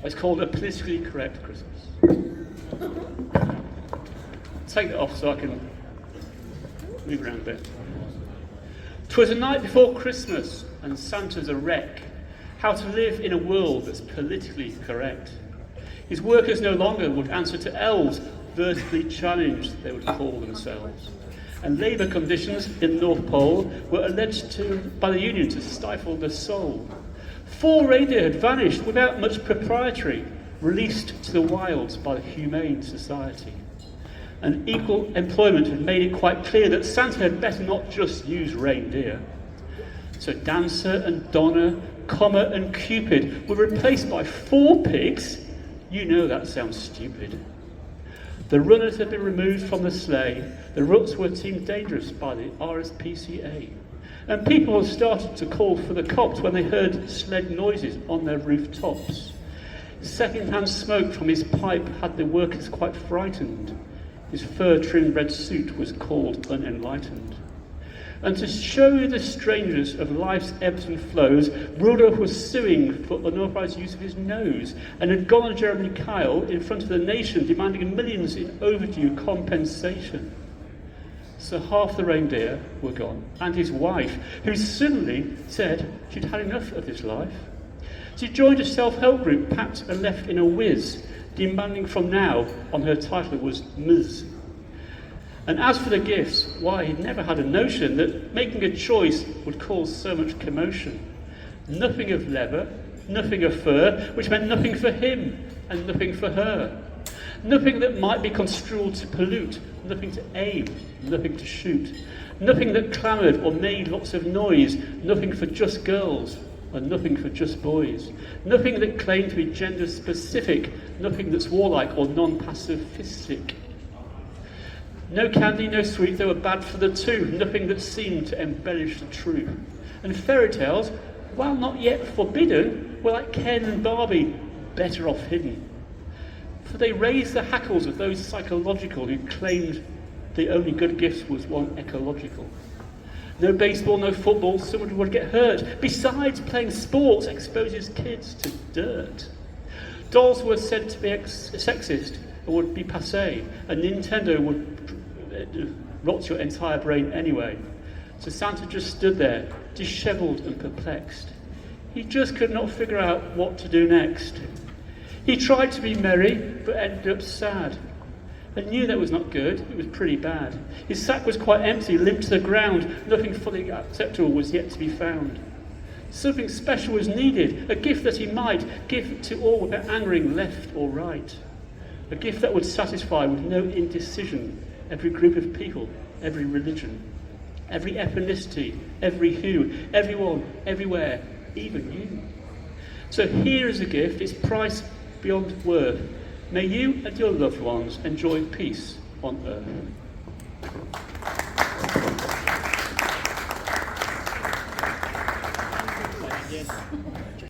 It's called a politically correct Christmas. Take that off so I can move around a bit. 'Twas a night before Christmas, and Santa's a wreck. How to live in a world that's politically correct. His workers no longer would answer to elves, vertically challenged they would call themselves. And labour conditions in the North Pole were alleged by the union to stifle the soul. 4 reindeer had vanished without much propriety, released to the wilds by the Humane Society. And equal employment had made it quite clear that Santa had better not just use reindeer. So Dancer and Donna, Comet and Cupid were replaced by 4 pigs. You know that sounds stupid. The runners had been removed from the sleigh. The ruts were deemed dangerous by the RSPCA. And people had started to call for the cops when they heard sled noises on their rooftops. Second-hand smoke from his pipe had the workers quite frightened. His fur-trimmed red suit was called unenlightened. And to show the strangers of life's ebbs and flows, Rudolph was suing for unauthorised use of his nose and had gone on Jeremy Kyle in front of the nation demanding millions in overdue compensation. So half the reindeer were gone, and his wife, who suddenly said she'd had enough of this life. She joined a self-help group, packed and left in a whiz, demanding from now on her title was Ms. And as for the gifts, why, he'd never had a notion that making a choice would cause so much commotion. Nothing of leather, nothing of fur, which meant nothing for him and nothing for her. Nothing that might be construed to pollute, nothing to aim, nothing to shoot. Nothing that clamoured or made lots of noise, nothing for just girls and nothing for just boys. Nothing that claimed to be gender specific, nothing that's warlike or non-pacifistic. No candy, no sweet, they were bad for the two, nothing that seemed to embellish the truth. And fairy tales, while not yet forbidden, were like Ken and Barbie, better off hidden. For they raised the hackles of those psychological who claimed the only good gift was one ecological. No baseball, no football, someone would get hurt. Besides, playing sports exposes kids to dirt. Dolls were said to be sexist or would be passé, and Nintendo would rot your entire brain anyway. So Santa just stood there, dishevelled and perplexed. He just could not figure out what to do next. He tried to be merry, but ended up sad. And knew that was not good, it was pretty bad. His sack was quite empty, limped to the ground. Nothing fully acceptable was yet to be found. Something special was needed, a gift that he might give to all without angering left or right. A gift that would satisfy with no indecision every group of people, every religion, every ethnicity, every hue, everyone, everywhere, even you. So here is a gift, its price beyond worth. May you and your loved ones enjoy peace on earth.